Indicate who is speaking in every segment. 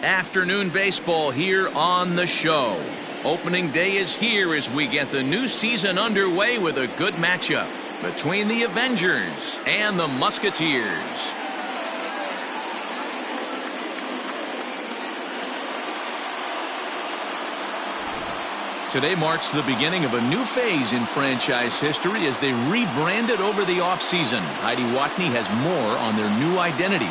Speaker 1: Afternoon baseball here on the show. Opening day is here as we get the new season underway with a good matchup between the Avengers and the Musketeers. Today marks the beginning of a new phase in franchise history as they rebranded over the offseason. Heidi Watney has more on their new identity.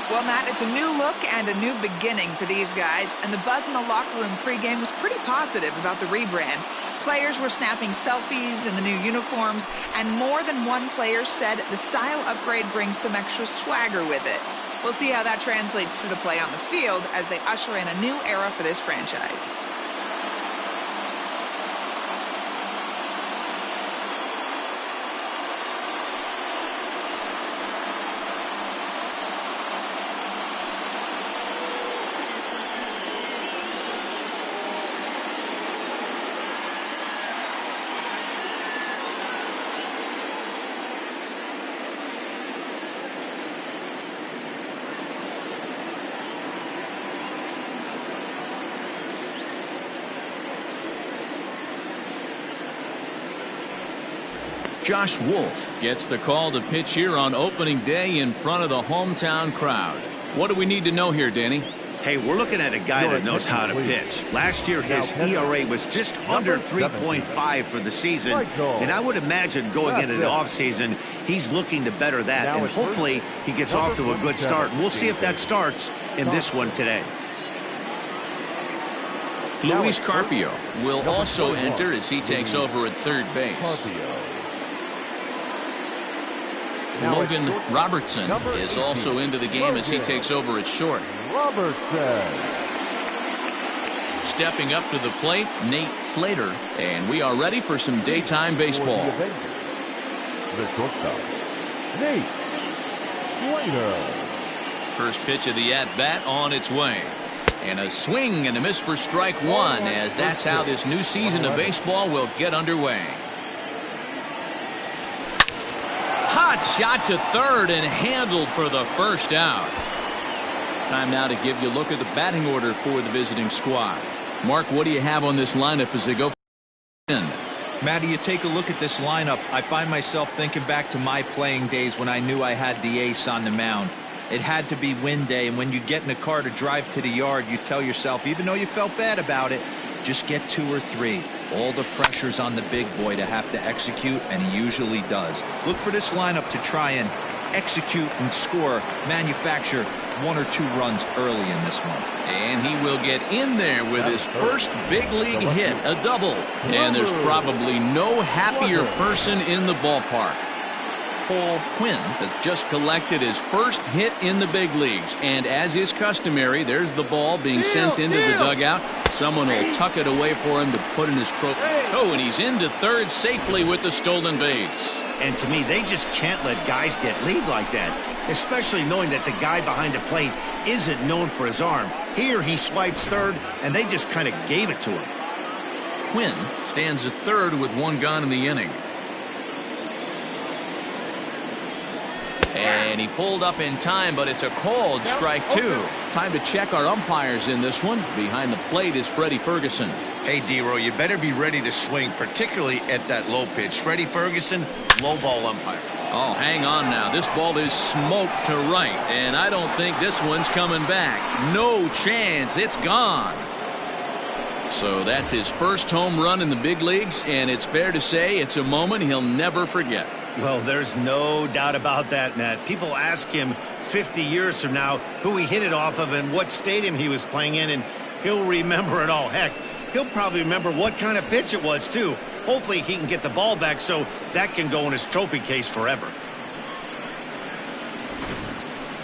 Speaker 2: Well, Matt, it's a new look and a new beginning for these guys, and the buzz in the locker room pregame was pretty positive about the rebrand. Players were snapping selfies in the new uniforms, and more than one player said the style upgrade brings some extra swagger with it. We'll see how that translates to the play on the field as they usher in a new era for this franchise.
Speaker 1: Josh Wolf gets the call to pitch here on opening day in front of the hometown crowd. What do we need to know here, Danny?
Speaker 3: Hey, we're looking at a guy that knows how to pitch. Last year, his ERA was just under 3.5 for the season, and I would imagine going into the offseason, he's looking to better that, and hopefully he gets off to a good start. And we'll see if that starts in this one today.
Speaker 1: Luis Carpio will also enter as he takes over at third base. Logan Robertson is also into the game as he takes over at short. Stepping up to the plate, Nate Slater, and we are ready for some daytime baseball.
Speaker 4: Nate Slater.
Speaker 1: First pitch of the at-bat on its way. And a swing and a miss for strike one, as that's how this new season of baseball will get underway. Hot shot to third and handled for the first out. Time now to give you a look at the batting order for the visiting squad. Mark, what do you have on this lineup as they go in?
Speaker 5: Matty, you take a look at this lineup. I find myself thinking back to my playing days when I knew I had the ace on the mound. It had to be win day, and when you get in a car to drive to the yard, you tell yourself, even though you felt bad about it, just get 2 or 3. All the pressure's on the big boy to have to execute, and he usually does. Look for this lineup to try and execute and score, manufacture 1 or 2 runs early in this one.
Speaker 1: And he will get in there with his first big league hit, a double. And there's probably no happier person in the ballpark. Cole Quinn has just collected his first hit in the big leagues, and as is customary, there's the ball being sent into the dugout. Someone will tuck it away for him to put in his trophy. Oh, and he's into third safely with the stolen base.
Speaker 3: And to me, they just can't let guys get lead like that, especially knowing that the guy behind the plate isn't known for his arm. Here he swipes third, and they just kind of gave it to him.
Speaker 1: Quinn stands at third with 1 gone in the inning. And he pulled up in time, but it's a called strike 2. Time to check our umpires in this one. Behind the plate is Freddie Ferguson.
Speaker 6: Hey, D-Row, you better be ready to swing, particularly at that low pitch. Freddie Ferguson, low ball umpire.
Speaker 1: Oh, hang on now. This ball is smoked to right, and I don't think this one's coming back. No chance. It's gone. So that's his first home run in the big leagues, and it's fair to say it's a moment he'll never forget.
Speaker 3: Well, there's no doubt about that, Matt. People ask him 50 years from now who he hit it off of and what stadium he was playing in, and he'll remember it all. Heck, he'll probably remember what kind of pitch it was, too. Hopefully he can get the ball back so that can go in his trophy case forever.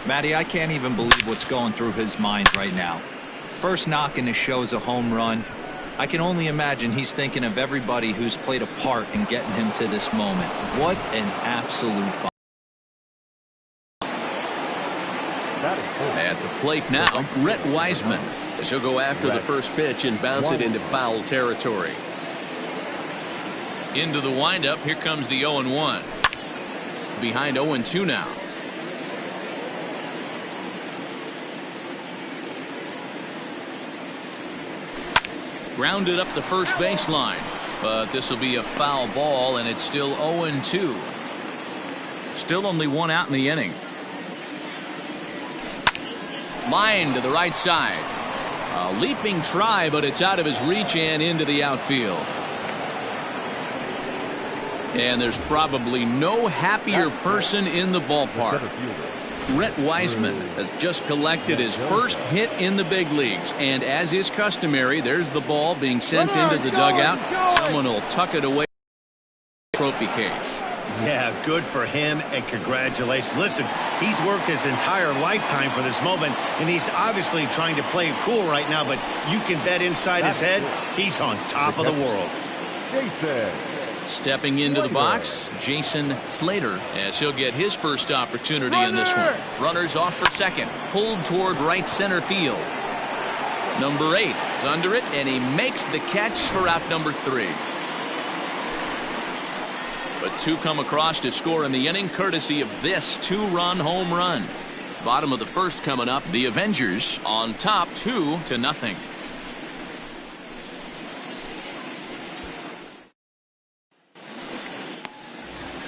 Speaker 5: Matty, I can't even believe what's going through his mind right now. First knock in the show is a home run. I can only imagine he's thinking of everybody who's played a part in getting him to this moment. What an absolute bomb.
Speaker 1: At the plate now, Rhett Wiseman, as he'll go after the first pitch and bounce it into foul territory. Into the windup, here comes the 0-1. Behind 0-2 now. Grounded up the first baseline. But this will be a foul ball, and it's still 0-2. Still only one out in the inning. Line to the right side. A leaping try, but it's out of his reach and into the outfield. And there's probably no happier person in the ballpark. Rhett Wiseman has just collected his first hit in the big leagues, and as is customary, there's the ball being sent into the dugout. Someone will tuck it away in the trophy case.
Speaker 3: Yeah, good for him, and congratulations. Listen, he's worked his entire lifetime for this moment, and he's obviously trying to play it cool right now, but you can bet inside his head, he's on top of the world.
Speaker 1: Stepping into the box, Jason Slater, as he'll get his first opportunity in this one. Runners off for second, pulled toward right center field. Number 8 is under it, and he makes the catch for out number 3. But 2 come across to score in the inning, courtesy of this 2-run home run. Bottom of the first coming up, the Avengers on top 2-0.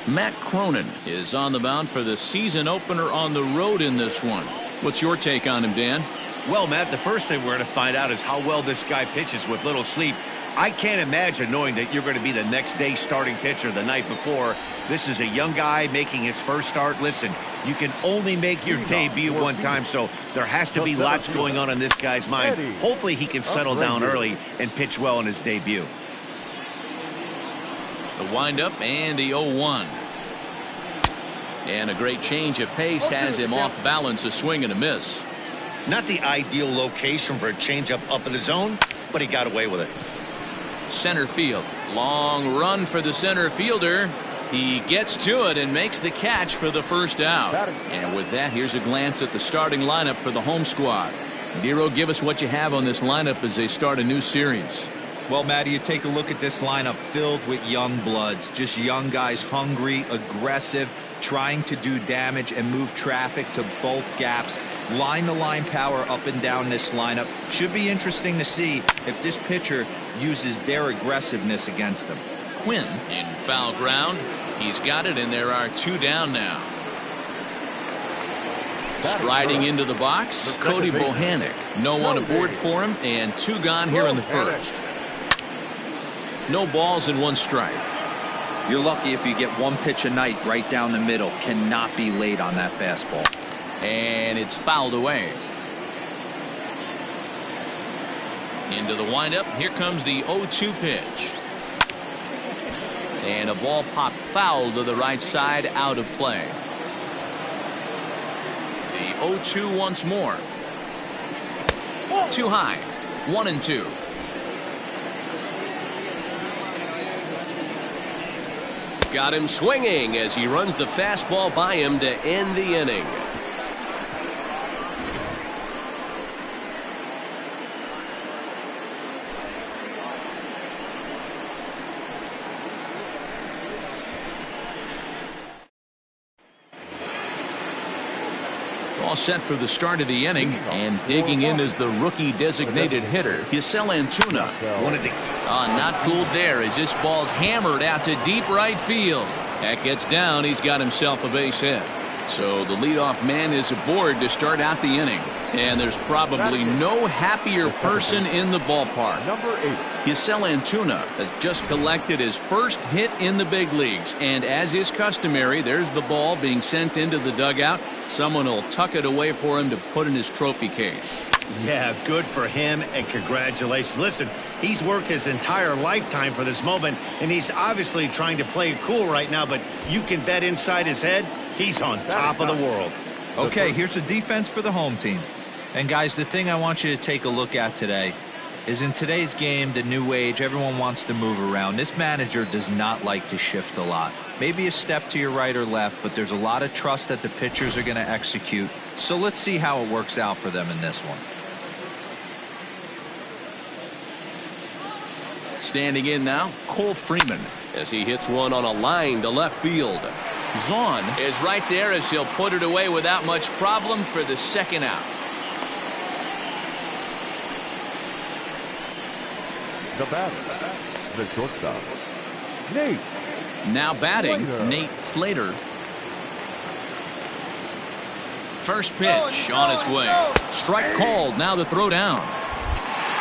Speaker 1: Matt Cronin is on the mound for the season opener on the road in this one. What's your take on him, Dan?
Speaker 6: Well, Matt, the first thing we're going to find out is how well this guy pitches with little sleep. I can't imagine knowing that you're going to be the next day starting pitcher the night before. This is a young guy making his first start. Listen, you can only make your debut one time, so there has to be lots going on in this guy's mind. Hopefully he can settle down early and pitch well in his debut.
Speaker 1: The windup and the 0-1. And a great change of pace has him off balance, a swing and a miss.
Speaker 3: Not the ideal location for a changeup up in the zone, but he got away with it.
Speaker 1: Center field. Long run for the center fielder. He gets to it and makes the catch for the first out. And with that, here's a glance at the starting lineup for the home squad. Nero, give us what you have on this lineup as they start a new series.
Speaker 5: Well, Matty, you take a look at this lineup filled with young bloods, just young guys, hungry, aggressive, trying to do damage and move traffic to both gaps. Line-to-line power up and down this lineup. Should be interesting to see if this pitcher uses their aggressiveness against them.
Speaker 1: Quinn in foul ground. He's got it, and there are 2 down now. Striding into the box, Cody Bohannon. No one aboard for him, and 2 gone here in the first. No balls and 1 strike.
Speaker 5: You're lucky if you get 1 pitch a night right down the middle. Cannot be late on that fastball.
Speaker 1: And it's fouled away. Into the windup. Here comes the 0-2 pitch. And a ball popped foul to the right side, out of play. The 0-2 once more. Too high. 1-2. Got him swinging as he runs the fastball by him to end the inning. All set for the start of the inning, and digging in is the rookie designated hitter, Giselle Antuna. Not fooled there as this ball's hammered out to deep right field. That gets down. He's got himself a base hit. So the leadoff man is aboard to start out the inning. And there's probably no happier person in the ballpark.
Speaker 4: Number 8.
Speaker 1: Giselle Antuna has just collected his first hit in the big leagues. And as is customary, there's the ball being sent into the dugout. Someone will tuck it away for him to put in his trophy case.
Speaker 3: Yeah, good for him, and congratulations. Listen, he's worked his entire lifetime for this moment, and he's obviously trying to play it cool right now, but you can bet inside his head, he's on top of the world.
Speaker 5: Okay, here's the defense for the home team. And guys, the thing I want you to take a look at today is in today's game, the new age, everyone wants to move around. This manager does not like to shift a lot. Maybe a step to your right or left, but there's a lot of trust that the pitchers are going to execute. So let's see how it works out for them in this one.
Speaker 1: Standing in now, Cole Freeman, as he hits one on a line to left field. Zahn is right there as he'll put it away without much problem for the second out.
Speaker 4: The batter, the shortstop, Nate.
Speaker 1: Now batting,
Speaker 4: Slater.
Speaker 1: Nate Slater. First pitch on its way. Strike called. Now the throw down.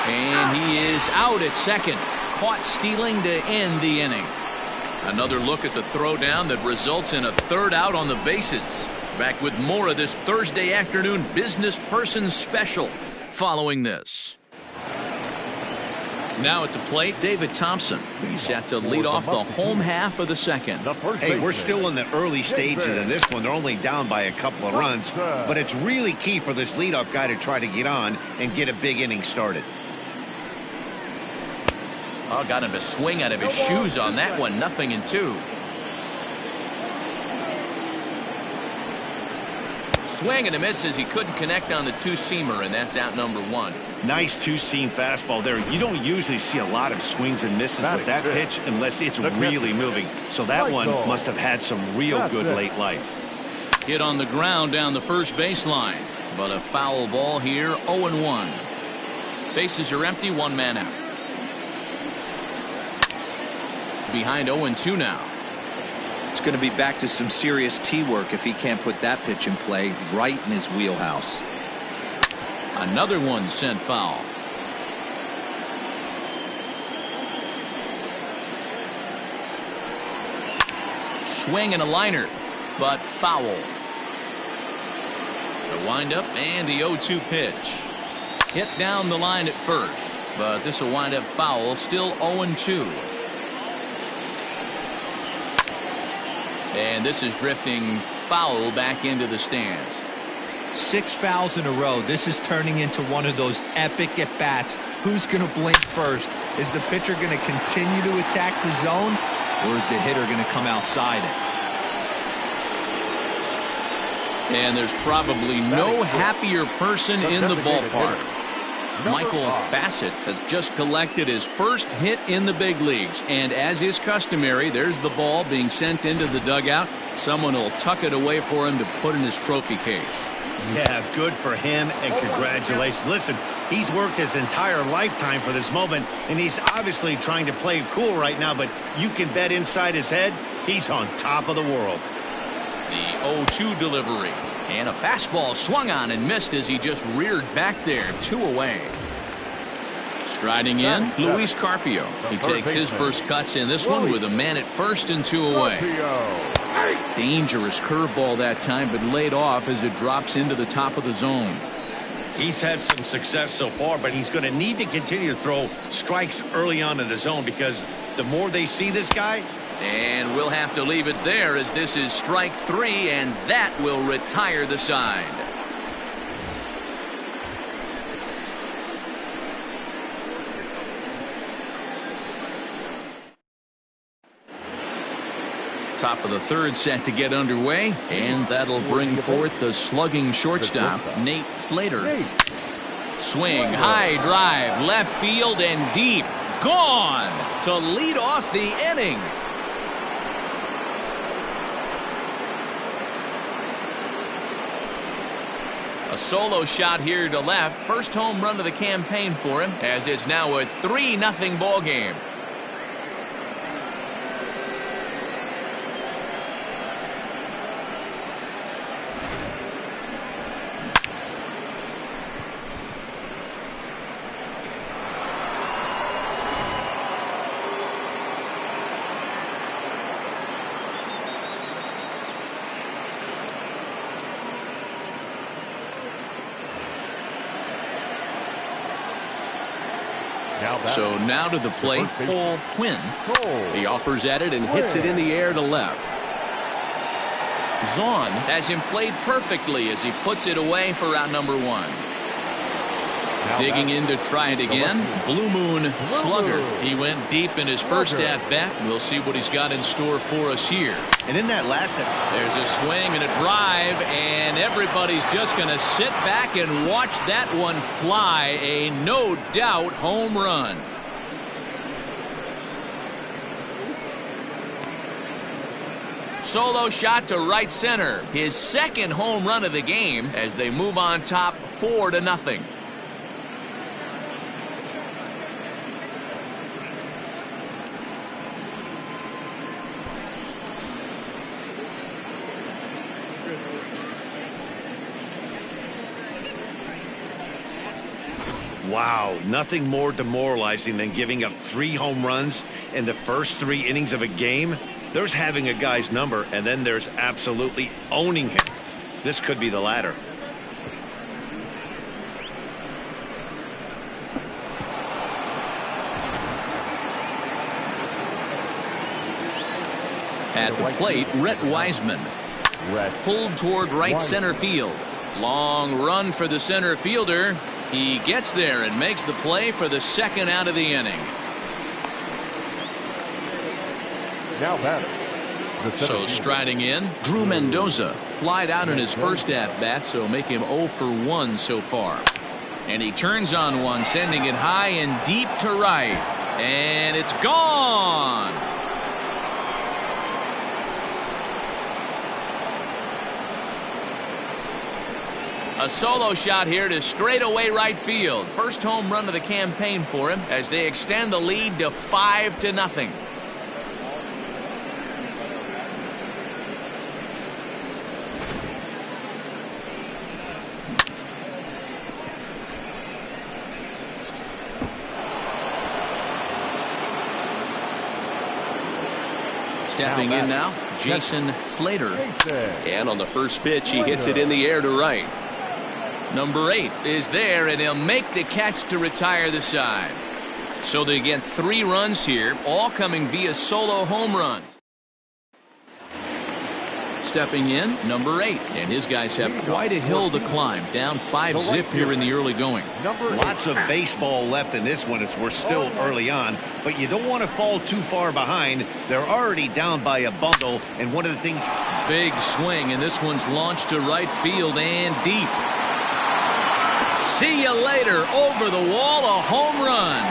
Speaker 1: And he is out at second. Caught stealing to end the inning. Another look at the throw down that results in a third out on the bases. Back with more of this Thursday afternoon business person special following this. Now at the plate, David Thompson. He's set to lead off the home half of the second.
Speaker 6: Hey, we're still in the early stages of this one. They're only down by a couple of runs, but it's really key for this leadoff guy to try to get on and get a big inning started.
Speaker 1: Oh, got him to swing out of his shoes on that one. 0-2. Swing and a miss as he couldn't connect on the two-seamer, and that's out number one.
Speaker 6: Nice two-seam fastball there. You don't usually see a lot of swings and misses with that pitch unless it's really moving. So that one must have had some real good late life.
Speaker 1: Hit on the ground down the first baseline, but a foul ball here. 0-1. Bases are empty. One man out. Behind 0-2 now.
Speaker 5: It's going to be back to some serious tee work if he can't put that pitch in play right in his wheelhouse.
Speaker 1: Another one sent foul. Swing and a liner, but foul. The windup and the 0-2 pitch. Hit down the line at first, but this will wind up foul. Still 0-2. And this is drifting foul back into the stands.
Speaker 5: 6 fouls in a row. This is turning into one of those epic at-bats. Who's going to blink first? Is the pitcher going to continue to attack the zone, or is the hitter going to come outside it?
Speaker 1: And there's probably no happier person in the ballpark. Michael Bassett has just collected his first hit in the big leagues, and as is customary, there's the ball being sent into the dugout. Someone will tuck it away for him to put in his trophy case.
Speaker 3: Yeah, good for him, and congratulations. Listen, he's worked his entire lifetime for this moment, and he's obviously trying to play cool right now, but you can bet inside his head, he's on top of the world.
Speaker 1: The 0-2 delivery. And a fastball swung on and missed as he just reared back there. 2 away. Striding in, Luis Carpio. He takes his first cuts in this one with a man at first and 2 away. Dangerous curveball that time, but laid off as it drops into the top of the zone.
Speaker 3: He's had some success so far, but he's going to need to continue to throw strikes early on in the zone, because the more they see this guy.
Speaker 1: And we'll have to leave it there as this is strike 3, and that will retire the side. Top of the third set to get underway, and that'll bring forth the slugging shortstop, Nate Slater. Swing, high drive, left field and deep. Gone to lead off the inning. A solo shot here to left. First home run of the campaign for him, as it's now a 3-0 ball game. So now to the plate, Cole Quinn. He offers at it and hits it in the air to left. Zahn has him played perfectly as he puts it away for out number 1. Digging in to try it again, Blue Moon Slugger. He went deep in his first at-bat. We'll see what he's got in store for us here.
Speaker 3: And in that last
Speaker 1: there's a swing and a drive, and everybody's just going to sit back and watch that one fly. A no-doubt home run. Solo shot to right center. His second home run of the game as they move on top 4-0.
Speaker 6: Wow, nothing more demoralizing than giving up 3 home runs in the first 3 innings of a game. There's having a guy's number, and then there's absolutely owning him. This could be the latter.
Speaker 1: At the plate, Rhett Wiseman. Pulled toward right center field. Long run for the center fielder. He gets there and makes the play for the second out of the inning.
Speaker 4: Now batter.
Speaker 1: So striding in, Drew Mendoza. Flied out in his first at-bat, so make him 0 for 1 so far. And he turns on one, sending it high and deep to right. And it's gone. A solo shot here to straightaway right field. First home run of the campaign for him as they extend the lead to 5-0. Stepping in now, Jason Slater. And on the first pitch, he hits it in the air to right. Number 8 is there, and he'll make the catch to retire the side. So they get 3 runs here, all coming via solo home runs. Stepping in, number 8, and his guys have quite a hill to climb, down 5-zip here in the early going.
Speaker 6: Lots of baseball left in this one as we're still early on, but you don't want to fall too far behind. They're already down by a bundle, and one of the things...
Speaker 1: Big swing, and this one's launched to right field and deep. See you later. Over the wall, a home run.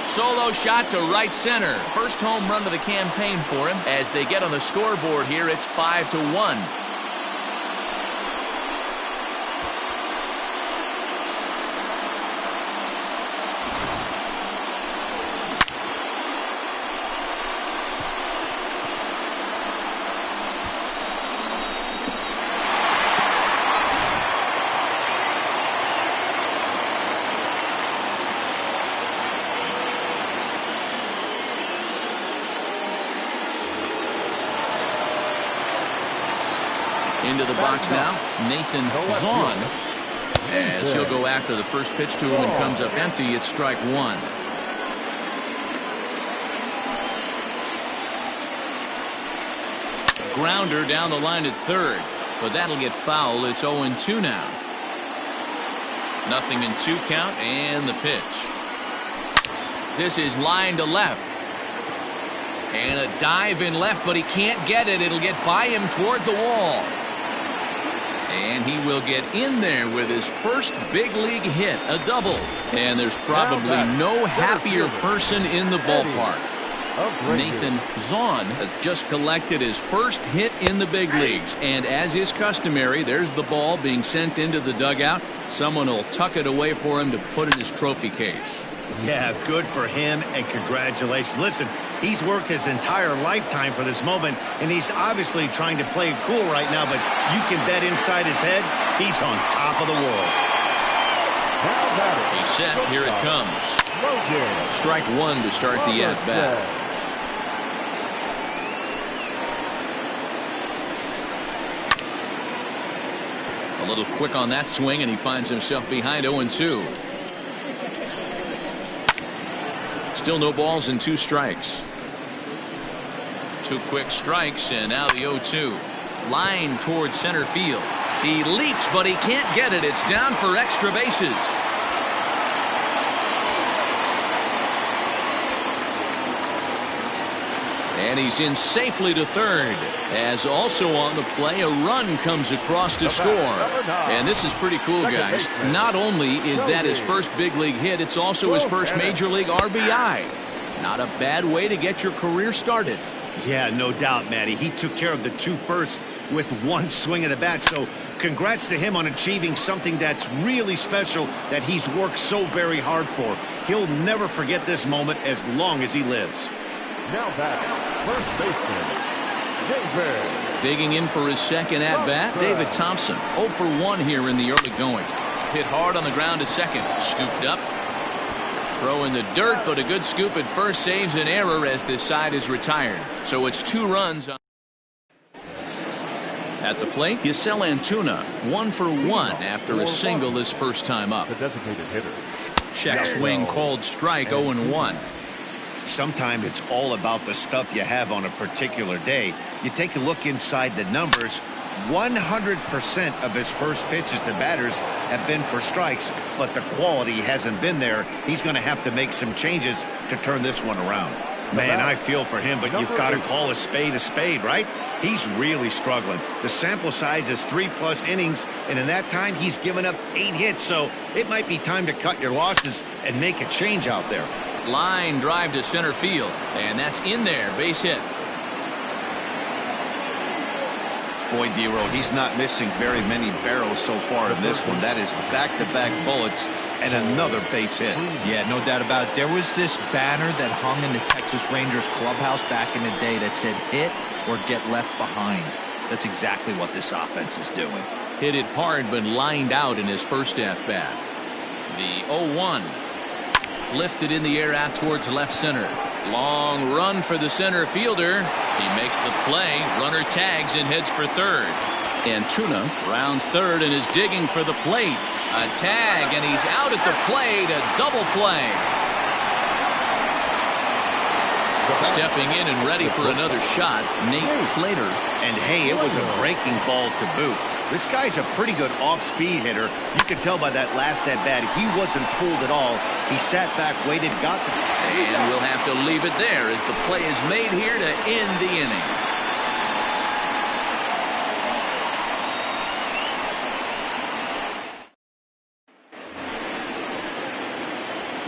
Speaker 1: Solo shot to right center. First home run of the campaign for him. As they get on the scoreboard here, it's 5-1. Into the box now, Nathan Zahn, as he'll go after the first pitch to him and comes up empty. It's strike 1. Grounder down the line at third, but that'll get foul. It's 0-2 now. Nothing in 2 count, and the pitch. This is line to left. And a dive in left, but he can't get it. It'll get by him toward the wall. And he will get in there with his first big league hit, a double. And there's probably no happier person in the ballpark. Nathan Zahn has just collected his first hit in the big leagues. And as is customary, there's the ball being sent into the dugout. Someone will tuck it away for him to put in his trophy case.
Speaker 3: Yeah, good for him, and congratulations. Listen, he's worked his entire lifetime for this moment, and he's obviously trying to play it cool right now, but you can bet inside his head, he's on top of the world.
Speaker 1: He's set. Here it comes. Strike 1 to start the at-bat. A little quick on that swing, and he finds himself behind 0-2. Still no balls and 2 strikes. 2 quick strikes, and now the 0-2. Line towards center field. He leaps, but he can't get it. It's down for extra bases. And he's in safely to third. As also on the play, a run comes across to score. And this is pretty cool, guys. Not only is that his first big league hit, it's also his first major league RBI. Not a bad way to get your career started.
Speaker 3: Yeah, no doubt, Matty. He took care of the 2 first with 1 swing of the bat. So congrats to him on achieving something that's really special that he's worked so very hard for. He'll never forget this moment as long as he lives.
Speaker 4: Now back, first baseman, David.
Speaker 1: Digging in for his second at-bat, David Thompson. 0 for 1 here in the early going. Hit hard on the ground at second. Scooped up. Throw in the dirt, but a good scoop at first saves an error as this side is retired. So it's 2 runs. At the plate, Yasel Antuna, 1 for 1 after a single his first time up.
Speaker 4: The designated hitter.
Speaker 1: Check swing called strike, 0-1.
Speaker 6: Sometimes it's all about the stuff you have on a particular day. You take a look inside the numbers. 100% of his first pitches to batters have been for strikes, but the quality hasn't been there. He's going to have to make some changes to turn this one around. Man, I feel for him, but you've got to call a spade, right? He's really struggling. The sample size is 3+ innings, and in that time, he's given up 8 hits, so it might be time to cut your losses and make a change out there.
Speaker 1: Line drive to center field, and that's in there, base hit.
Speaker 6: Boy, D-Roll, he's not missing very many barrels so far in this one. That is back-to-back bullets and another base hit.
Speaker 5: Yeah, no doubt about it. There was this banner that hung in the Texas Rangers clubhouse back in the day that said hit or get left behind. That's exactly what this offense is doing.
Speaker 1: Hit it hard, but lined out in his first at-bat. The 0-1. Lifted in the air out towards left center. Long run for the center fielder. He makes the play. Runner tags and heads for third. Antuna rounds third and is digging for the plate. A tag, and he's out at the plate. A double play. Stepping in and ready for another shot, Nate Slater.
Speaker 6: And hey, it was a breaking ball to boot. This guy's a pretty good off-speed hitter. You can tell by that last at-bat, he wasn't fooled at all. He sat back, waited, got the...
Speaker 1: And we'll have to leave it there as the play is made here to end the inning.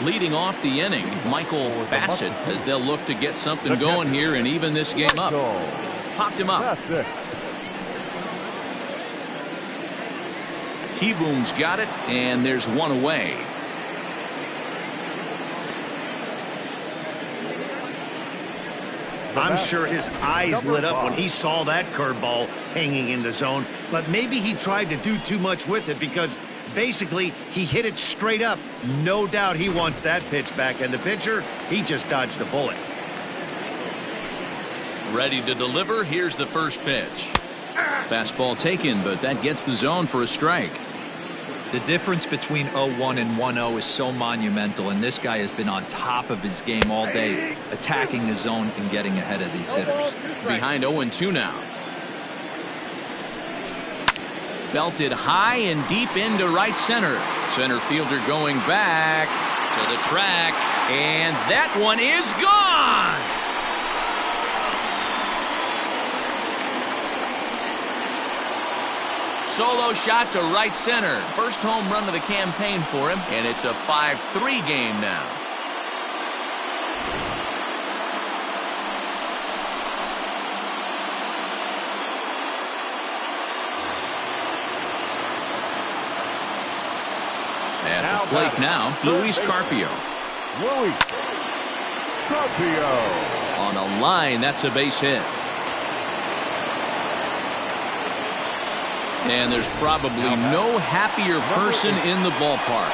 Speaker 1: Leading off the inning, Michael Bassett, as they'll look to get something going here and even this game up. Popped him up. Keyboom's got it, and there's one away.
Speaker 3: I'm sure his eyes lit up when he saw that curveball hanging in the zone, but maybe he tried to do too much with it because basically he hit it straight up. No doubt he wants that pitch back, and the pitcher, he just dodged a bullet.
Speaker 1: Ready to deliver. Here's the first pitch. Fastball taken, but that gets the zone for a strike.
Speaker 5: The difference between 0-1 and 1-0 is so monumental, and this guy has been on top of his game all day, attacking the zone and getting ahead of these hitters.
Speaker 1: Behind 0-2 now. Belted high and deep into right center. Center fielder going back to the track, and that one is gone! Solo shot to right center. First home run of the campaign for him, and it's a 5-3 game now. At the plate now, Luis Carpio.
Speaker 4: Luis Carpio.
Speaker 1: On a line, that's a base hit. And there's probably no happier person in the ballpark.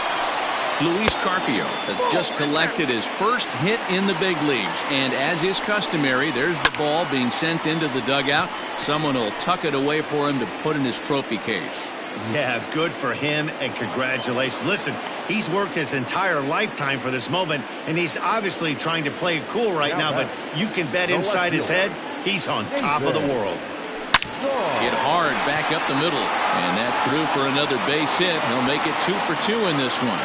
Speaker 1: Luis Carpio has just collected his first hit in the big leagues. And as is customary, there's the ball being sent into the dugout. Someone will tuck it away for him to put in his trophy case.
Speaker 3: Yeah, good for him, and congratulations. Listen, he's worked his entire lifetime for this moment, and he's obviously trying to play it cool right now, but you can bet inside his head, he's on top of the world.
Speaker 1: Hit hard back up the middle, and that's through for another base hit. He'll make it 2 for 2 in this one.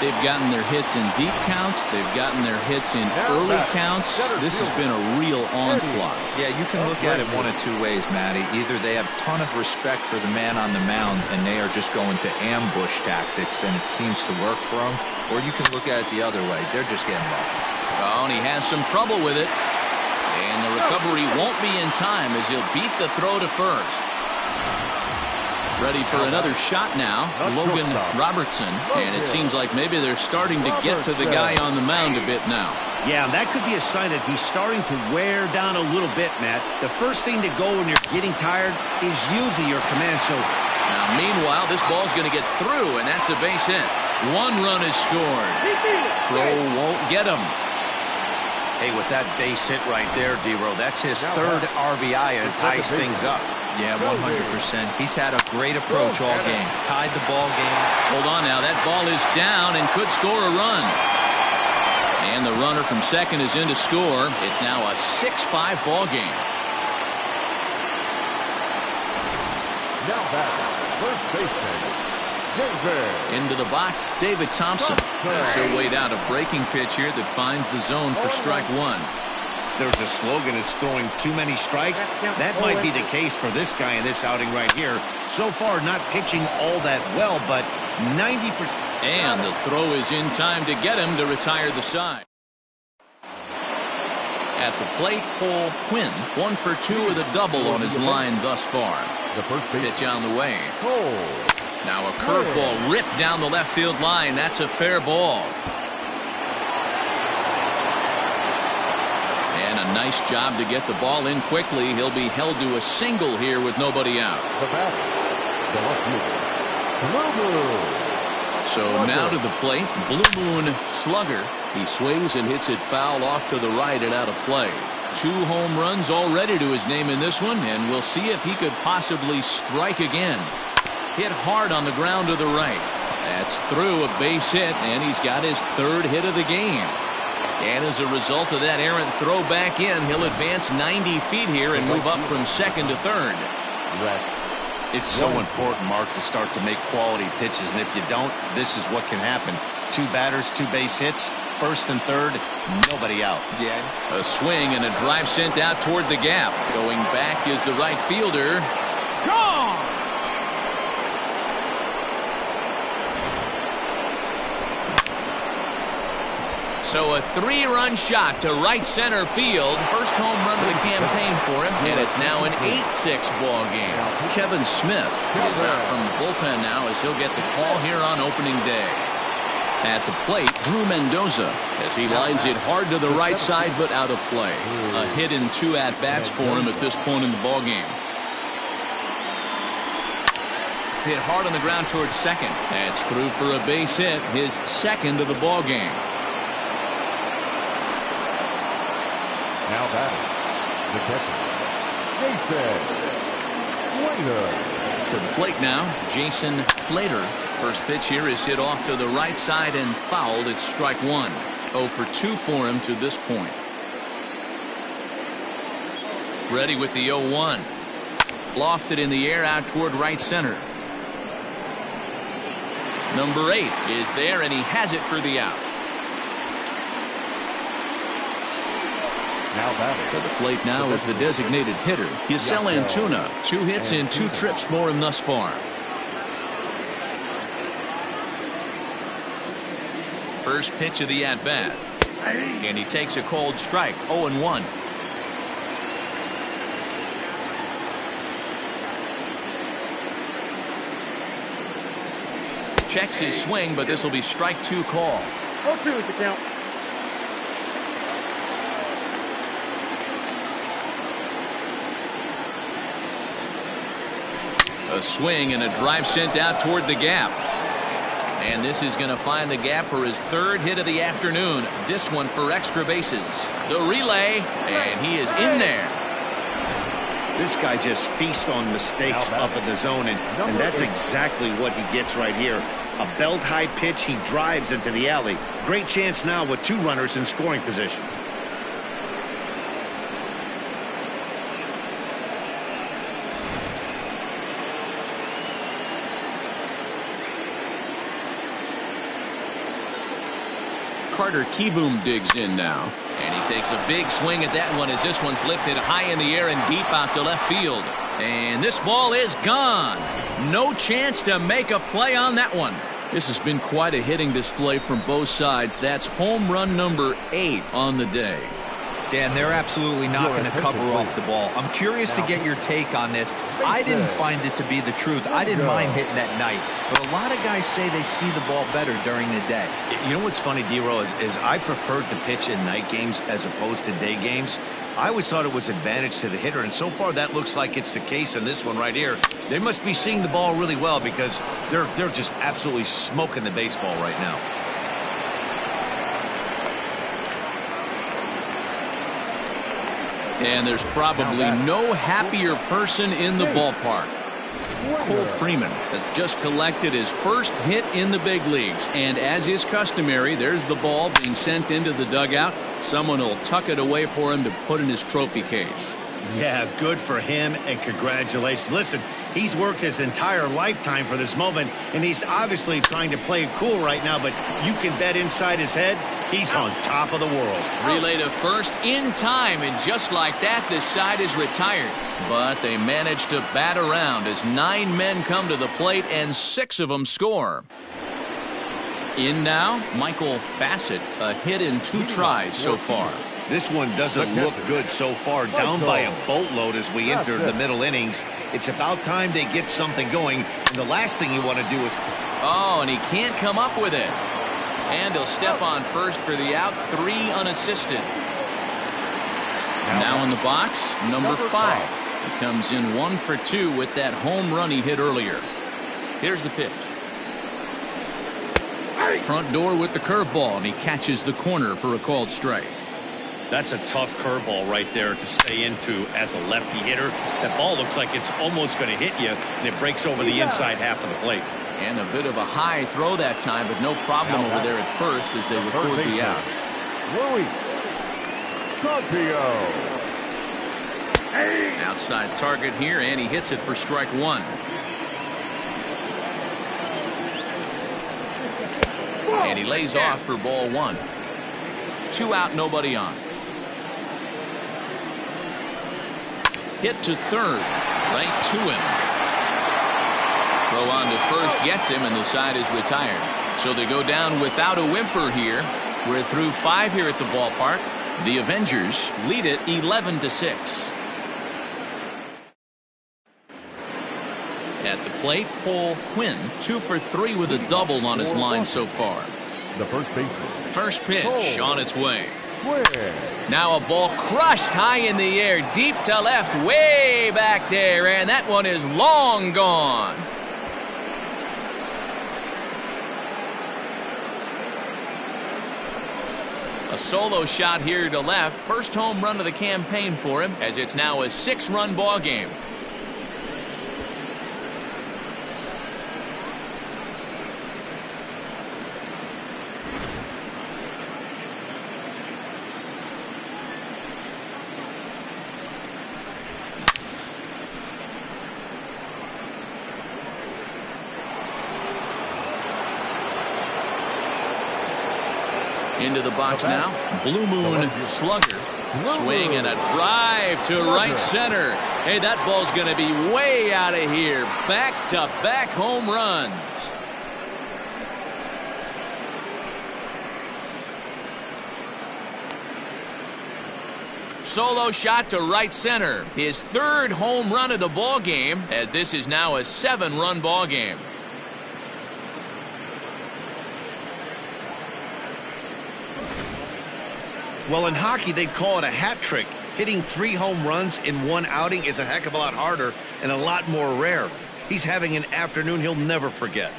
Speaker 1: They've gotten their hits in deep counts. They've gotten their hits in early counts. This has been a real onslaught.
Speaker 5: Yeah, you can look at it one of two ways, Matty. Either they have a ton of respect for the man on the mound, and they are just going to ambush tactics, and it seems to work for them. Or you can look at it the other way. They're just getting lucky.
Speaker 1: Oh, and he has some trouble with it. And the recovery won't be in time as he'll beat the throw to first. Ready for another shot now, Logan Robertson. And it seems like maybe they're starting to get to the guy on the mound a bit now.
Speaker 3: Yeah, that could be a sign that he's starting to wear down a little bit, Matt. The first thing to go when you're getting tired is usually your command. So
Speaker 1: now, meanwhile, this ball's going to get through, and that's a base hit. 1 run is scored. Throw won't get him.
Speaker 6: Hey, with that base hit right there, D-Row, that's his 3rd RBI and ties things up.
Speaker 5: Yeah, 100%. He's had a great approach all game. Tied the ball game.
Speaker 1: Hold on now. That ball is down and could score a run. And the runner from second is in to score. It's now a 6-5 ball game.
Speaker 4: Now back, first baseman, David.
Speaker 1: Into the box, David Thompson. So weighed out a breaking pitch here that finds the zone for strike 1.
Speaker 3: there's a slogan is throwing too many strikes. That might be the case for this guy in this outing right here. So far, not pitching all that well, but 90%.
Speaker 1: And the throw is in time to get him to retire the side. At the plate, Cole Quinn, 1 for 2 with a double on his line thus far.
Speaker 4: The first
Speaker 1: Pitch on the way.
Speaker 4: Cole.
Speaker 1: Now a curveball ripped down the left field line. That's a fair ball. And a nice job to get the ball in quickly. He'll be held to a single here with nobody out.
Speaker 4: The batter, the left fielder, Blue Moon.
Speaker 1: So now to the plate, Blue Moon slugger. He swings and hits it foul off to the right and out of play. 2 home runs already to his name in this one, and we'll see if he could possibly strike again. Hit hard on the ground to the right. That's through, a base hit, and he's got his 3rd hit of the game. And as a result of that errant throw back in, he'll advance 90 feet here and move up from 2nd to 3rd.
Speaker 6: It's so important, Mark, to start to make quality pitches, and if you don't, this is what can happen. 2 batters, 2 base hits, 1st and 3rd, nobody out.
Speaker 5: Yeah.
Speaker 1: A swing and a drive sent out toward the gap. Going back is the right fielder. Gone! So a 3-run shot to right center field. First home run of the campaign for him, and it's now an 8-6 ball game. Kevin Smith is out from the bullpen now as he'll get the call here on opening day. At the plate, Drew Mendoza as he lines it hard to the right side but out of play. A hit in 2 at-bats for him at this point in the ball game. Hit hard on the ground towards second. That's through for a base hit, his 2nd of the ball game.
Speaker 4: Now batting, the catcher, Jason Slater.
Speaker 1: To the plate now, Jason Slater. First pitch here is hit off to the right side and fouled. It's strike 1. 0 for 2 for him to this point. Ready with the 0-1. Lofted in the air out toward right center. Number 8 is there, and he has it for the out.
Speaker 4: Now batting.
Speaker 1: To the plate now is the designated hitter, Giselle Antuna. 2 hits and 2 trips for him thus far. First pitch of the at-bat. And he takes a cold strike, 0-1. Checks his swing, but this will be strike 2 call.
Speaker 4: 0-2 is the count.
Speaker 1: A swing and a drive sent out toward the gap. And this is going to find the gap for his 3rd hit of the afternoon. This one for extra bases. The relay, and he is in there.
Speaker 3: This guy just feasts on mistakes up in the zone, and that's exactly what he gets right here. A belt-high pitch, he drives into the alley. Great chance now with 2 runners in scoring position.
Speaker 1: Carter Kieboom digs in now, and he takes a big swing at that one as this one's lifted high in the air and deep out to left field. And this ball is gone. No chance to make a play on that one. This has been quite a hitting display from both sides. That's home run number 8 on the day.
Speaker 5: Dan, they're absolutely not going to cover off the ball. I'm curious to get your take on this. I didn't find it to be the truth. I didn't mind hitting at night, but a lot of guys say they see the ball better during the day.
Speaker 6: You know what's funny, D-Roll, is I preferred to pitch in night games as opposed to day games. I always thought it was advantage to the hitter, and so far that looks like it's the case in this one right here. They must be seeing the ball really well because they're just absolutely smoking the baseball right now.
Speaker 1: And there's probably no happier person in the ballpark. Cole Freeman has just collected his first hit in the big leagues. And as is customary, there's the ball being sent into the dugout. Someone will tuck it away for him to put in his trophy case.
Speaker 3: Yeah, good for him, and congratulations. Listen, he's worked his entire lifetime for this moment, and he's obviously trying to play it cool right now, but you can bet inside his head, he's on top of the world.
Speaker 1: Relay to first in time, and just like that, this side is retired. But they managed to bat around as 9 men come to the plate, and 6 of them score. In now, Michael Bassett, a hit in 2 tries so far.
Speaker 6: This one doesn't look good so far, down by a boatload as we enter the middle innings. It's about time they get something going, and the last thing you want to do is...
Speaker 1: Oh, and he can't come up with it. And he'll step on first for the out, 3 unassisted. Now in the box, number 5. He comes in 1 for 2 with that home run he hit earlier. Here's the pitch. Front door with the curveball, and he catches the corner for a called strike.
Speaker 3: That's a tough curveball right there to stay into as a lefty hitter. That ball looks like it's almost going to hit you, and it breaks over the inside half of the plate.
Speaker 1: And a bit of a high throw that time, but no problem over there at first as they record the out. Outside target here, and he hits it for strike 1. And he lays off for ball 1. 2 out, nobody on. Hit to third, right to him. Throw on to first gets him, and the side is retired. So they go down without a whimper here. We're through 5 here at the ballpark. The Avengers lead it 11-6. At the plate, Cole Quinn, 2 for 3 with a double on his line so far.
Speaker 4: The first baseman.
Speaker 1: First pitch on its way. Now a ball crushed high in the air, deep to left, way back there, and that one is long gone. A solo shot here to left. First home run of the campaign for him, as it's now a 6-run ball game. Into the box now, Blue Moon slugger. Swing and a drive to right center. Hey, that ball's going to be way out of here. Back-to-back home runs. Solo shot to right center. His 3rd home run of the ball game, as this is now a 7-run ball game.
Speaker 6: Well, in hockey, they'd call it a hat trick. Hitting 3 home runs in 1 outing is a heck of a lot harder and a lot more rare. He's having an afternoon he'll never forget.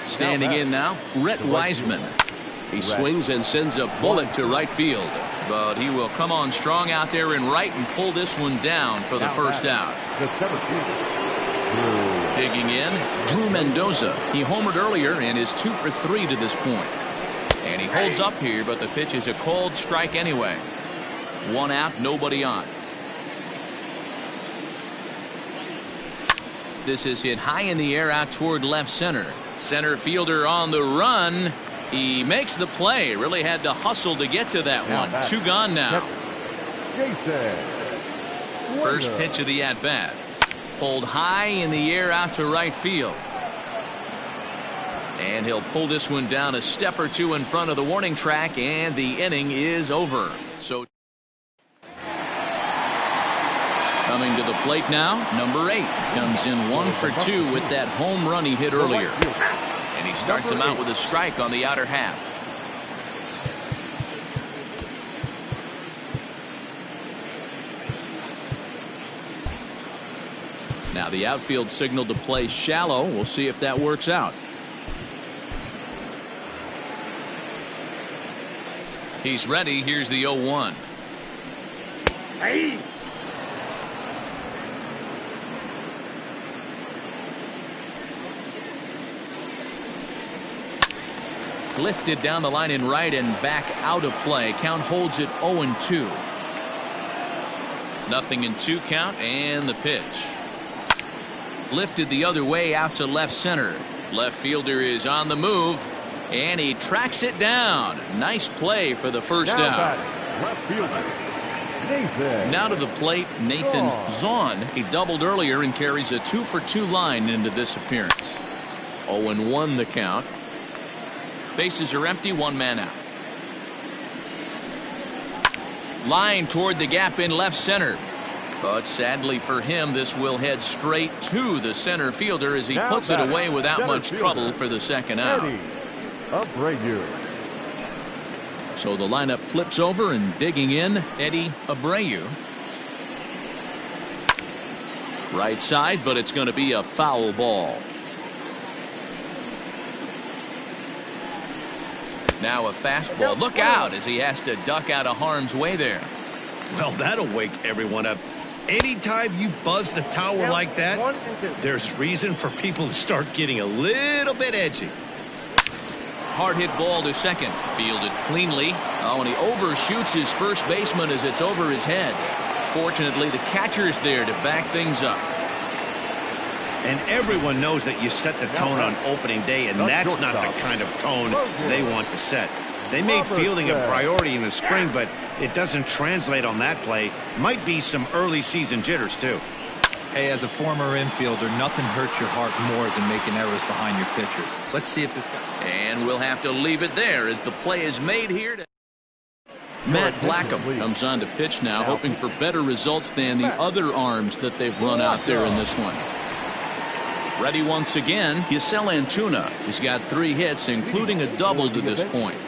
Speaker 1: Standing in now, Rhett Wiseman. He swings and sends a bullet to right field, but he will come on strong out there in right and pull this one down for the first out. Digging in, Drew Mendoza. He homered earlier and is 2 for 3 to this point. And he holds up here, but the pitch is a called strike anyway. 1 out, nobody on. This is hit high in the air out toward left center. Center fielder on the run. He makes the play. Really had to hustle to get to that one. 2 gone now. First pitch of the at-bat. pulled high in the air out to right field. And he'll pull this one down a step or two in front of the warning track, and the inning is over. So coming to the plate now, number 8 comes in 1 for 2 with that home run he hit earlier. And he starts him out with a strike on the outer half. Now the outfield signal to play shallow. We'll see if that works out. He's ready. Here's the 0-1.
Speaker 4: Hey.
Speaker 1: Lifted down the line in right and back out of play. Count holds it 0-2. Nothing in 2 count, and the pitch. Lifted the other way out to left center. Left fielder is on the move, and he tracks it down. Nice play for the first out.
Speaker 4: Left fielder, Nathan.
Speaker 1: Now to the plate, Nathan Zahn. He doubled earlier and carries a 2 for 2 line into this appearance. 0-1 the count. Bases are empty, 1 man out. Line toward the gap in left center. But sadly for him, this will head straight to the center fielder as he puts it away without much trouble for the second out. So the lineup flips over, and digging in, Eddie Abreu. Right side, but it's going to be a foul ball. Now a fastball. Look out as he has to duck out of harm's way there.
Speaker 3: Well, that'll wake everyone up. Anytime you buzz the tower like that, there's reason for people to start getting a little bit edgy.
Speaker 1: Hard hit ball to second. Fielded cleanly. Oh, and he overshoots his first baseman as it's over his head. Fortunately, the catcher's there to back things up.
Speaker 3: And everyone knows that you set the tone on opening day, and that's not the kind of tone they want to set. They made fielding a priority in the spring, but it doesn't translate on that play. Might be some early season jitters, too.
Speaker 5: Hey, as a former infielder, nothing hurts your heart more than making errors behind your pitchers. Let's see if this guy...
Speaker 1: And we'll have to leave it there as the play is made here. Matt Blackham comes on to pitch now, hoping for better results than the other arms that they've run out there in this one. Ready once again, Yasel Antuna. He's got 3 hits, including a double to this point.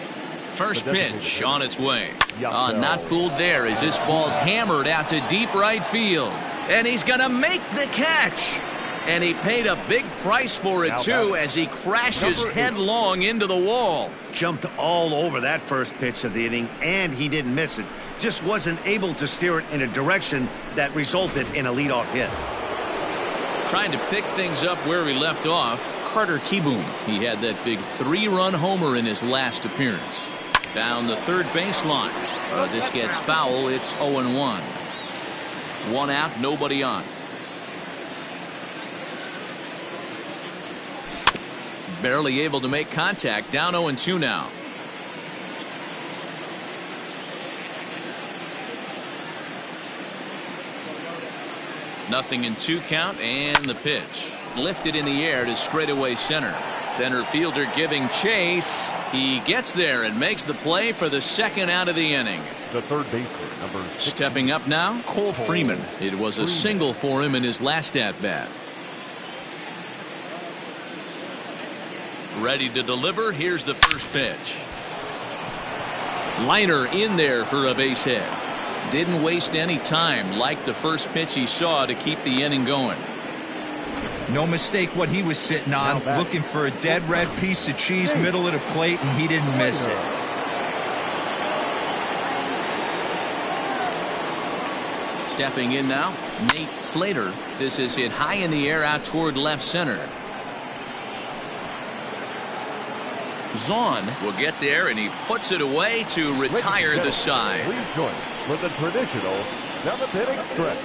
Speaker 1: First pitch on its way. Not fooled there as this ball's hammered out to deep right field. And he's going to make the catch. And he paid a big price for it, too, as he crashes headlong into the wall.
Speaker 3: Jumped all over that first pitch of the inning, and he didn't miss it. Just wasn't able to steer it in a direction that resulted in a leadoff hit.
Speaker 1: Trying to pick things up where we left off, Carter Kieboom. He had that big 3-run homer in his last appearance. Down the third baseline. This gets foul. It's 0-1. 1 out, nobody on. Barely able to make contact. Down 0-2 now. Nothing in 2 count, and the pitch. Lifted in the air to straightaway center. Center fielder giving chase. He gets there and makes the play for the second out of the inning.
Speaker 4: The third baseman, number 6.
Speaker 1: Stepping up now, Cole Freeman. It was a single for him in his last at-bat. Ready to deliver. Here's the first pitch. Liner in there for a base hit. Didn't waste any time like the first pitch he saw to keep the inning going.
Speaker 5: No mistake what he was sitting on, looking for a dead red piece of cheese middle of the plate, and he didn't miss it.
Speaker 1: Stepping in now, Nate Slater. This is hit high in the air out toward left center. Zahn will get there, and he puts it away to retire the side.
Speaker 4: Please join for the traditional 7th inning stretch.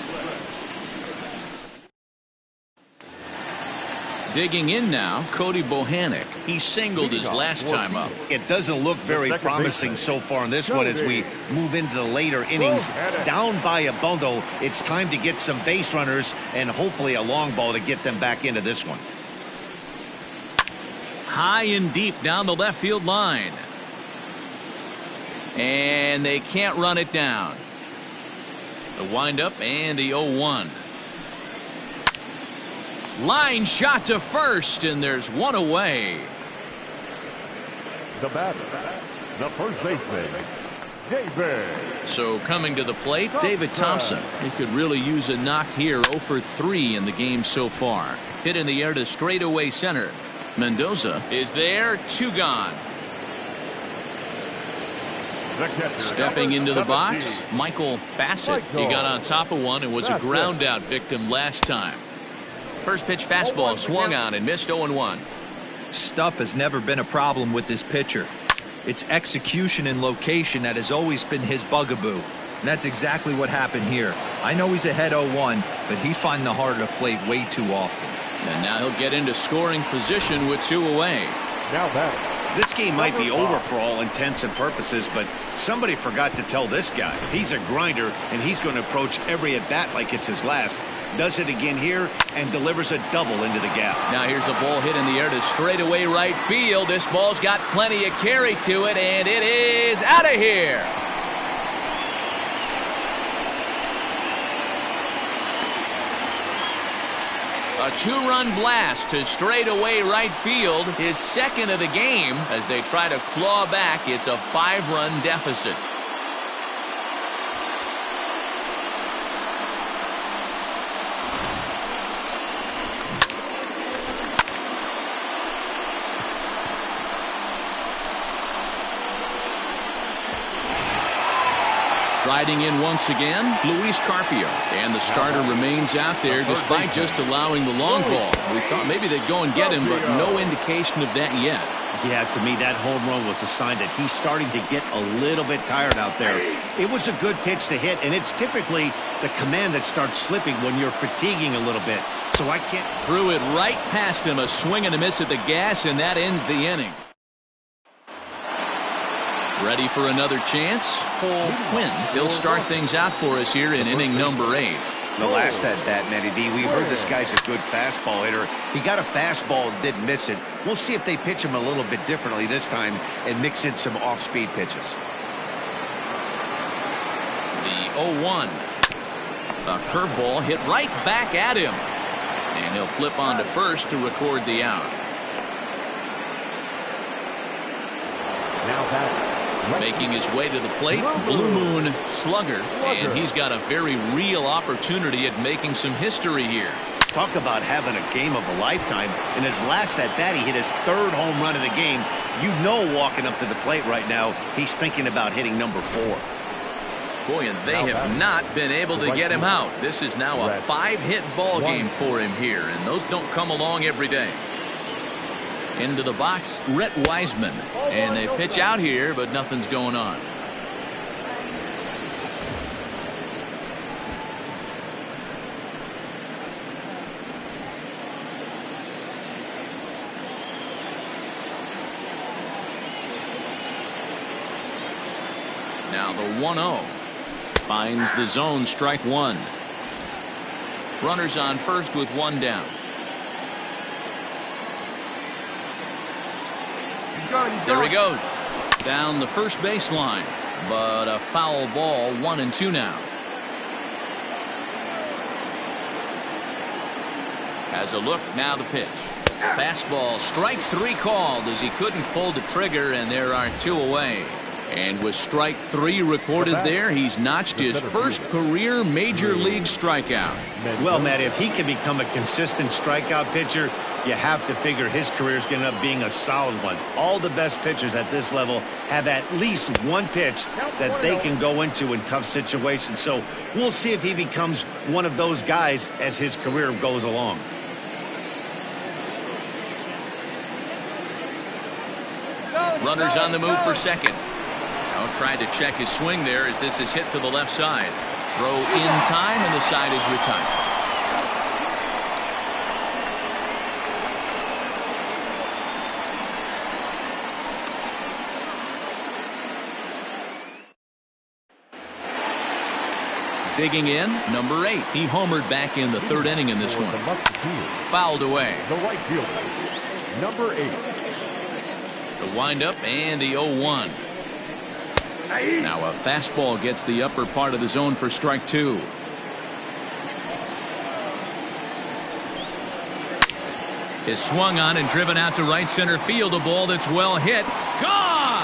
Speaker 1: Digging in now, Cody Bohannon. He singled his last time up.
Speaker 6: It doesn't look very promising so far in this one as we move into the later innings. Down by a bundle, it's time to get some base runners and hopefully a long ball to get them back into this one.
Speaker 1: High and deep down the left field line. And they can't run it down. The windup and the 0-1. Line shot to first, and there's one away.
Speaker 4: The batter, the first baseman, David.
Speaker 1: So coming to the plate, David Thompson. He could really use a knock here. 0 for 3 in the game so far. Hit in the air to straightaway center. Mendoza is there, 2 gone. Stepping into the box, Michael Bassett. He got on top of one and was a ground out victim last time. First pitch fastball swung on and missed. 0-1.
Speaker 5: Stuff has never been a problem with this pitcher. It's execution and location that has always been his bugaboo. And that's exactly what happened here. I know he's ahead 0-1, but he's finding the heart of the plate way too often.
Speaker 1: And now he'll get into scoring position with 2 away.
Speaker 4: Now batter.
Speaker 6: This game might be over for all intents and purposes, but somebody forgot to tell this guy. He's a grinder, and he's going to approach every at-bat like it's his last. Does it again here and delivers a double into the gap.
Speaker 1: Now here's a ball hit in the air to straightaway right field. This ball's got plenty of carry to it, and it is out of here. A 2-run blast to straightaway right field, his second of the game as they try to claw back. It's a 5-run deficit. Riding in once again, Luis Carpio. And the starter remains out there despite just allowing the long ball. We thought maybe they'd go and get him, but no indication of that yet.
Speaker 6: Yeah, to me, that home run was a sign that he's starting to get a little bit tired out there. It was a good pitch to hit, and it's typically the command that starts slipping when you're fatiguing a little bit. So I can't.
Speaker 1: Threw it right past him, a swing and a miss at the gas, and that ends the inning. Ready for another chance? Paul Quinn. He'll start things out for us here in inning number 8.
Speaker 6: The last at-bat, Matty D, we heard this guy's a good fastball hitter. He got a fastball and didn't miss it. We'll see if they pitch him a little bit differently this time and mix in some off-speed pitches.
Speaker 1: The 0-1. A curveball hit right back at him. And he'll flip on to first to record the out.
Speaker 4: Now batter.
Speaker 1: Making his way to the plate, Blue Moon slugger, and he's got a very real opportunity at making some history here.
Speaker 6: Talk about having a game of a lifetime. In his last at-bat, he hit his 3rd home run of the game. You know, walking up to the plate right now, he's thinking about hitting number 4.
Speaker 1: Boy, and they have not been able to get him out. This is now a 5-hit ball game for him here, and those don't come along every day. Into the box, Rhett Wiseman. And they pitch out here, but nothing's going on. Now the 1-0. Finds the zone, strike 1. Runners on first with 1 down. There he goes. Down the first baseline. But a foul ball, 1-2 now. Has a look, now the pitch. Fastball, strike 3 called as he couldn't pull the trigger, and there are 2 away. And with strike 3 recorded there, he's notched his first career major league strikeout.
Speaker 6: Well, Matt, if he can become a consistent strikeout pitcher, you have to figure his career is going to end up being a solid one. All the best pitchers at this level have at least one pitch that they can go into in tough situations. So we'll see if he becomes one of those guys as his career goes along.
Speaker 1: Runners on the move for second. Now tried to check his swing there as this is hit to the left side. Throw in time, and the side is retired. Digging in, number 8. He homered back in the third inning in this one. Fouled away.
Speaker 4: The right fielder, number 8.
Speaker 1: The windup and the 0-1. Now a fastball gets the upper part of the zone for strike 2. Is swung on and driven out to right center field. A ball that's well hit. Gone!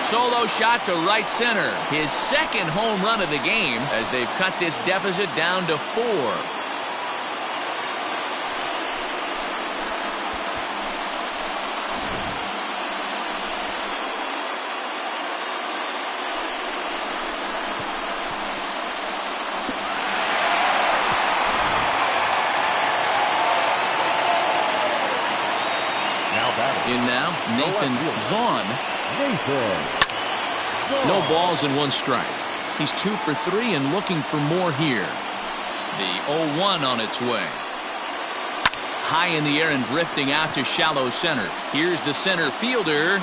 Speaker 1: Solo shot to right center. His second home run of the game as they've cut this deficit down to 4. In now, Nathan Zahn. No balls and 1 strike. He's 2 for 3 and looking for more here. The 0-1 on its way. High in the air and drifting out to shallow center. Here's the center fielder.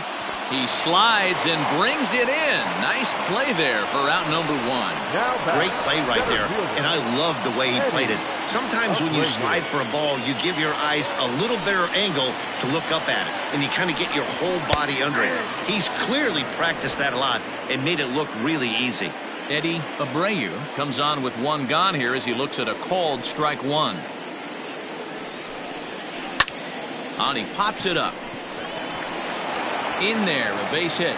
Speaker 1: He slides and brings it in. Nice play there for out number 1.
Speaker 3: Great play right there, and I love the way he played it. Sometimes when you slide for a ball, you give your eyes a little better angle to look up at it, and you kind of get your whole body under it. He's clearly practiced that a lot and made it look really easy.
Speaker 1: Eddie Abreu comes on with 1 gone here as he looks at a called strike 1. And he pops it up. In there, a base hit.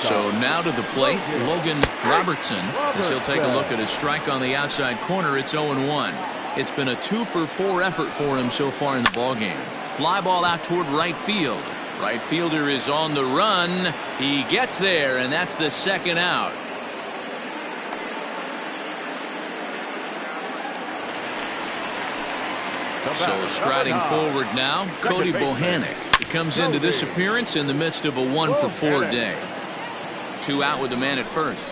Speaker 1: So now to the plate, Logan Robertson, as he'll take a look at his strike on the outside corner. It's 0-1. It's been a 2 for 4 effort for him so far in the ballgame. Fly ball out toward right field. Right fielder is on the run. He gets there, and that's the second out. So striding forward now, Cody Bohannon. He comes into this appearance in the midst of a 1 for 4 day. 2 out with the man at first.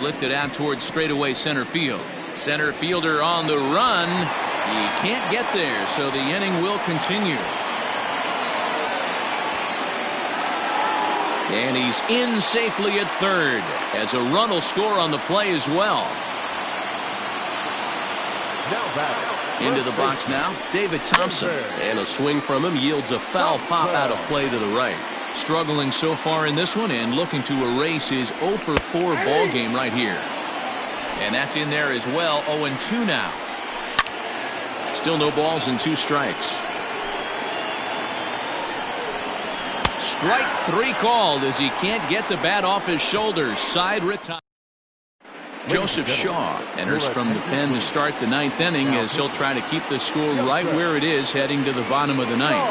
Speaker 1: Lifted out towards straightaway center field. Center fielder on the run. He can't get there, so the inning will continue. And he's in safely at third, as a run will score on the play as well. Into the box now, David Thompson. And a swing from him yields a foul pop out of play to the right. Struggling so far in this one and looking to erase his 0 for 4 ball game right here. And that's in there as well. 0-2 now. Still no balls and 2 strikes. Strike 3 called as he can't get the bat off his shoulders. Side retire. Joseph Shaw enters from the pen to start the 9th inning as he'll try to keep the score right where it is heading to the bottom of the 9th.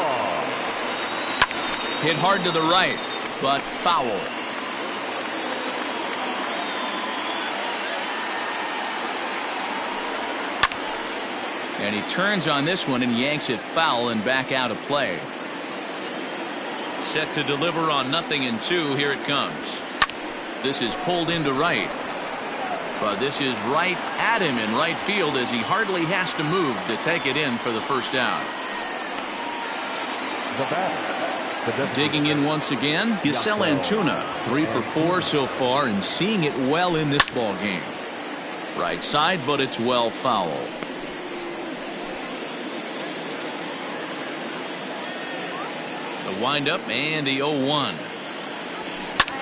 Speaker 1: Hit hard to the right, but foul. And he turns on this one and yanks it foul and back out of play. Set to deliver on 0-2. Here it comes. This is pulled into right. But this is right at him in right field as he hardly has to move to take it in for the first out. Digging in once again, Giselle Antuna, 3 for 4 so far and seeing it well in this ball game. Right side, but it's well foul. The windup and the 0-1.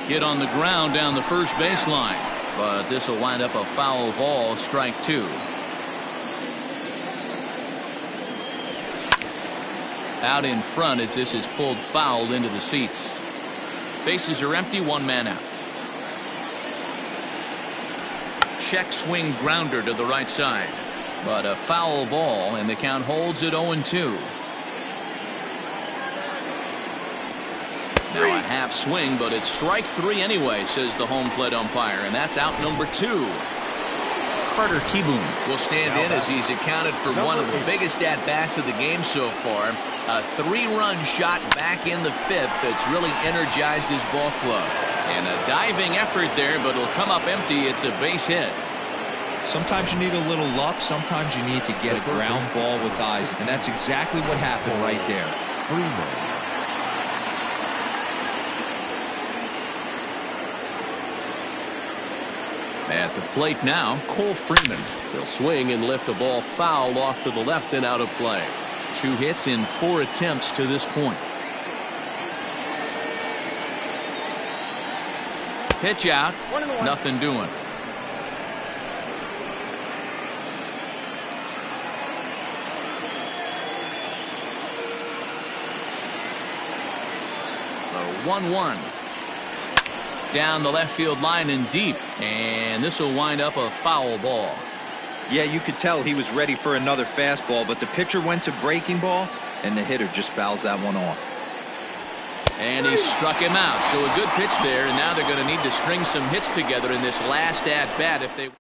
Speaker 1: Hit on the ground down the first baseline. But this will wind up a foul ball, strike 2. Out in front as this is pulled foul into the seats. Bases are empty, 1 man out. Check swing grounder to the right side. But a foul ball, and the count holds at 0-2. Now a half swing, but it's strike 3 anyway, says the home plate umpire, and that's out number 2. Carter Kieboom will stand in as he's accounted for one of the biggest at-bats of the game so far. A 3-run shot back in the 5th that's really energized his ball club. And a diving effort there, but it'll come up empty. It's a base hit.
Speaker 5: Sometimes you need a little luck. Sometimes you need to get a ground ball with eyes. And that's exactly what happened right there.
Speaker 1: At the plate now, Cole Freeman. He'll swing and lift a ball foul off to the left and out of play. 2 hits in 4 attempts to this point. Pitch out. Nothing doing. The 1-1. Down the left field line and deep. And this will wind up a foul ball.
Speaker 5: Yeah, you could tell he was ready for another fastball, but the pitcher went to breaking ball, and the hitter just fouls that one off.
Speaker 1: And he struck him out. So a good pitch there, and now they're going to need to string some hits together in this last at-bat if they...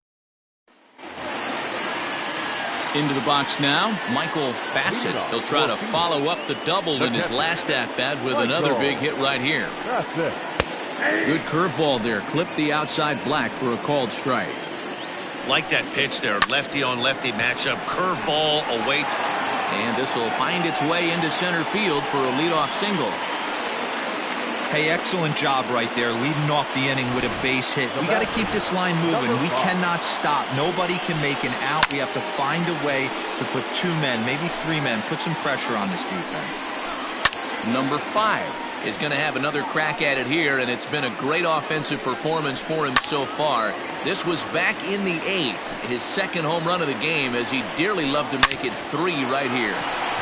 Speaker 1: Into the box now, Michael Bassett. He'll try to follow up the double in his last at-bat with another big hit right here. Good curveball there. Clipped the outside black for a called strike.
Speaker 6: Like that pitch there. Lefty on lefty matchup. Curveball away.
Speaker 1: And this will find its way into center field for a leadoff single.
Speaker 5: Hey, excellent job right there, leading off the inning with a base hit. We got to keep this line moving. We cannot stop. Nobody can make an out. We have to find a way to put 2 men, maybe 3 men, put some pressure on this defense.
Speaker 1: Number 5 is going to have another crack at it here, and it's been a great offensive performance for him so far. This was back in the 8th, his 2nd home run of the game, as he dearly loved to make it 3 right here.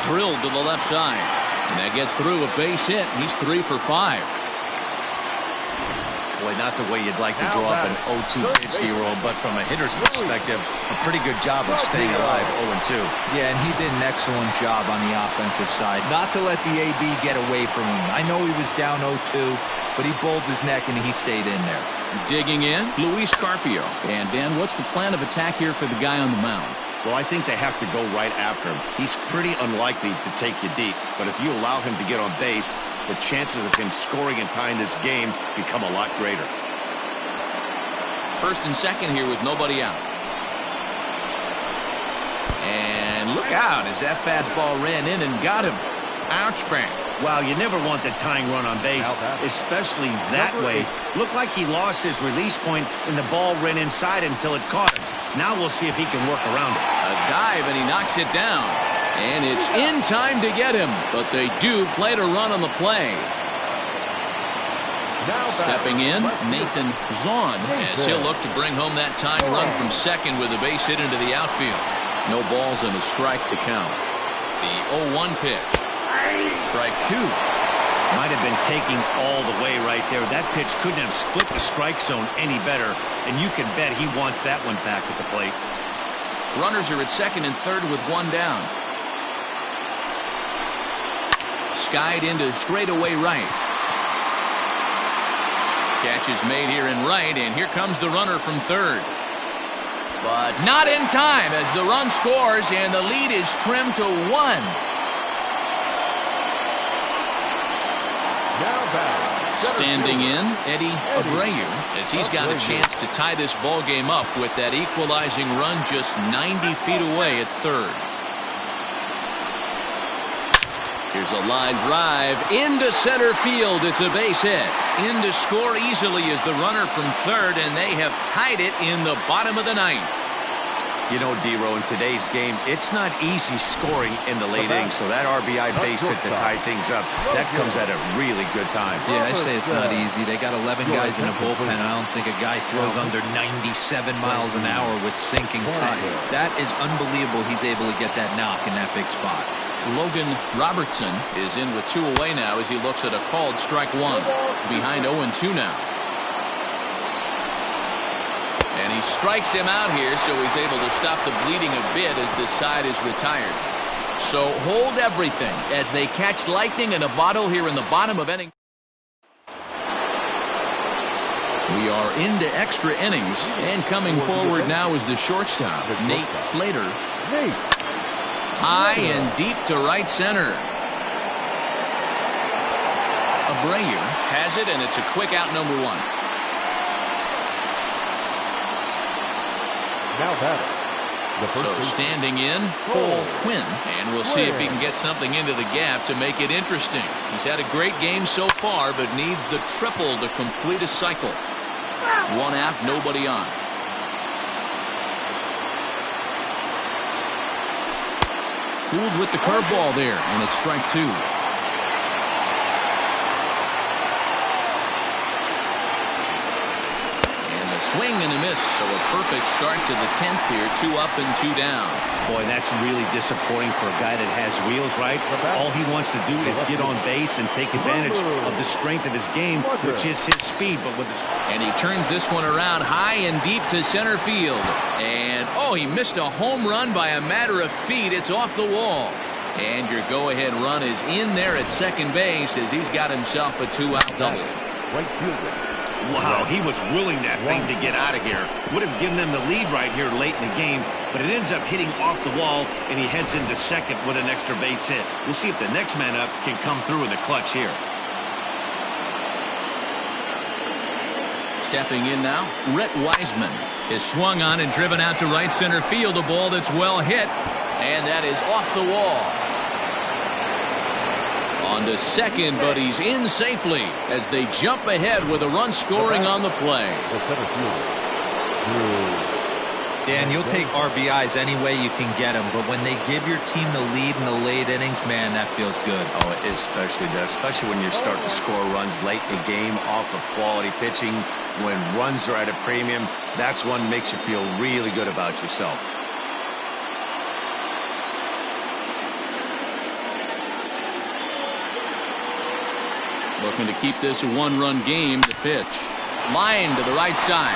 Speaker 1: Drilled to the left side, and that gets through a base hit. He's 3 for 5.
Speaker 6: Boy, not the way you'd like to draw up an 0-2 pitch, D-roll, but from a hitter's perspective, a pretty good job of staying alive 0-2.
Speaker 5: Yeah, and he did an excellent job on the offensive side. Not to let the AB get away from him. I know he was down 0-2, but he bowled his neck and he stayed in there.
Speaker 1: Digging in, Luis Carpio. And Dan, what's the plan of attack here for the guy on the mound?
Speaker 3: Well, I think they have to go right after him. He's pretty unlikely to take you deep, but if you allow him to get on base, the chances of him scoring and tying this game become a lot greater.
Speaker 1: First and second here with nobody out. And look out as that fastball ran in and got him. Ouch, bang.
Speaker 3: Wow, you never want the tying run on base, especially that way. Looked like he lost his release point and the ball ran inside until it caught him. Now we'll see if he can work around it.
Speaker 1: A dive, and he knocks it down. And it's in time to get him, but they do play to run on the play. Stepping in, Nathan Zahn, as he'll look to bring home that tying run from second with a base hit into the outfield. No balls and a strike to count. The 0-1 pitch. Strike 2.
Speaker 3: Might have been taking all the way right there. That pitch couldn't have split the strike zone any better, and you can bet he wants that one back at the plate.
Speaker 1: Runners are at second and third with 1 down. Skied into straightaway right. Catch is made here in right, and here comes the runner from third. But not in time as the run scores, and the lead is trimmed to 1. Standing in, Eddie Abreu, as he's got a chance to tie this ball game up with that equalizing run just 90 feet away at third. Here's a line drive into center field. It's a base hit. In to score easily is the runner from third, and they have tied it in the bottom of the 9th.
Speaker 6: You know, D-Row, in today's game, it's not easy scoring in the late innings, so that RBI base hit to tie things up, that comes at a really good time.
Speaker 5: Yeah, I say it's not easy. They got 11 guys in the bullpen, and I don't think a guy throws under 97 miles an hour with sinking cut. That is unbelievable he's able to get that knock in that big spot.
Speaker 1: Logan Robertson is in with 2 away now as he looks at a called strike 1. Behind 0-2 now. And he strikes him out here, so he's able to stop the bleeding a bit as this side is retired. So hold everything as they catch lightning in a bottle here in the bottom of inning. We are into extra innings, and coming forward now is the shortstop, Nate Slater. High and deep to right center. Abreu has it, and it's a quick out, number 1.
Speaker 4: Now batting.
Speaker 1: So standing in, Cole Quinn, and we'll see if he can get something into the gap to make it interesting. He's had a great game so far, but needs the triple to complete a cycle. One out, nobody on. Fooled with the curveball there, and it's strike two. Swing and a miss, so a perfect start to the 10th here. 2 up and 2 down.
Speaker 6: Boy, that's really disappointing for a guy that has wheels, right? All he wants to do is get on base and take advantage of the strength of his game, which is his speed. But with
Speaker 1: and he turns this one around high and deep to center field. And, oh, he missed a home run by a matter of feet. It's off the wall. And your go-ahead run is in there at second base as he's got himself a 2-out double.
Speaker 4: Right fielder.
Speaker 6: Wow, he was willing that thing to get out of here. Would have given them the lead right here late in the game, but it ends up hitting off the wall, and he heads into second with an extra base hit. We'll see if the next man up can come through in the clutch here.
Speaker 1: Stepping in now, Rhett Wiseman is swung on and driven out to right center field. A ball that's well hit, and that is off the wall. On to second, but he's in safely as they jump ahead with a run scoring on the play.
Speaker 5: Dan, you'll take RBIs any way you can get them, but when they give your team the lead in the late innings, man, that feels good.
Speaker 6: Oh, it especially does, especially when you start to score runs late in the game off of quality pitching. When runs are at a premium, that's one that makes you feel really good about yourself.
Speaker 1: Looking to keep this a one-run game. The pitch. Line to the right side.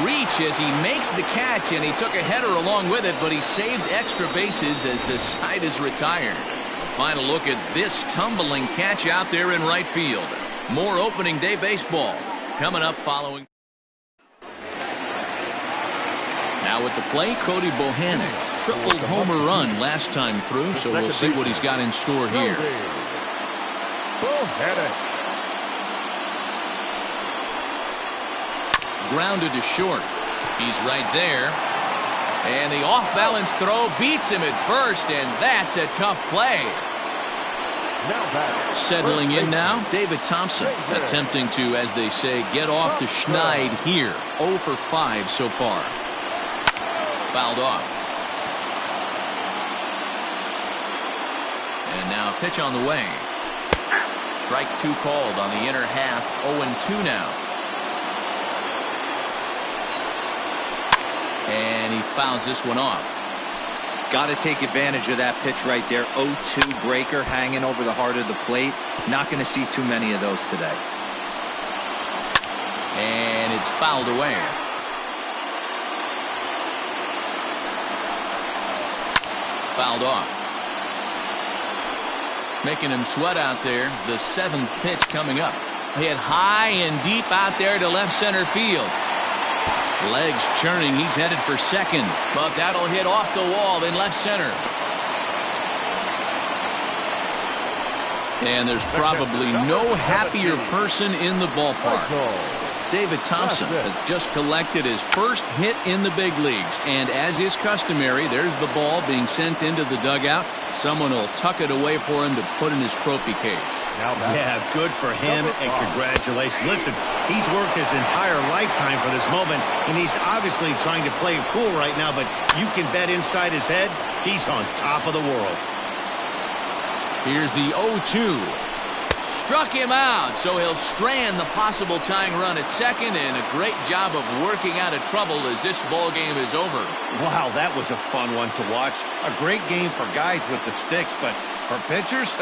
Speaker 1: Reach as he makes the catch, and he took a header along with it, but he saved extra bases as the side is retired. A final look at this tumbling catch out there in right field. More opening day baseball coming up following. Now at the plate, Cody Bohannon. Tripled homer run last time through, so we'll see what he's got in store here. Grounded to short. He's right there. And the off-balance throw beats him at first, and that's a tough play. Settling in now, David Thompson attempting to, as they say, get off the schneid here. 0 for 5 so far. Fouled off. And now pitch on the way. Strike 2 called on the inner half. 0-2 now. And he fouls this one off.
Speaker 5: Got to take advantage of that pitch right there. 0-2 breaker hanging over the heart of the plate. Not going to see too many of those today.
Speaker 1: And it's fouled away. Fouled off. Making him sweat out there. The 7th pitch coming up. Hit high and deep out there to left center field. Legs churning. He's headed for second, but that'll hit off the wall in left center. And there's probably no happier person in the ballpark. David Thompson has just collected his first hit in the big leagues, and as is customary, there's the ball being sent into the dugout. Someone will tuck it away for him to put in his trophy case.
Speaker 3: Yeah, good for him, and congratulations. Listen, he's worked his entire lifetime for this moment, and he's obviously trying to play it cool right now, but you can bet inside his head, he's on top of the world.
Speaker 1: Here's the 0-2. Struck him out, so he'll strand the possible tying run at second, and a great job of working out of trouble as this ball game is over.
Speaker 6: Wow, that was a fun one to watch. A great game for guys with the sticks, but for pitchers,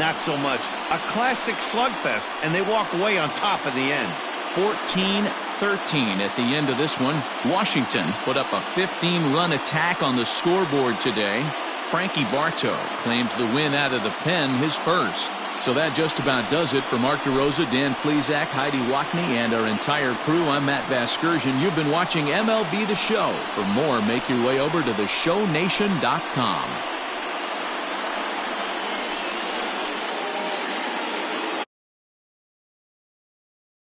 Speaker 6: not so much. A classic slugfest, and they walk away on top in the end.
Speaker 1: 14-13 at the end of this one. Washington put up a 15-run attack on the scoreboard today. Frankie Bartow claims the win out of the pen, his first. So that just about does it for Mark DeRosa, Dan Plesac, Heidi Wackney, and our entire crew. I'm Matt Vasgersian. You've been watching MLB The Show. For more, make your way over to theshownation.com.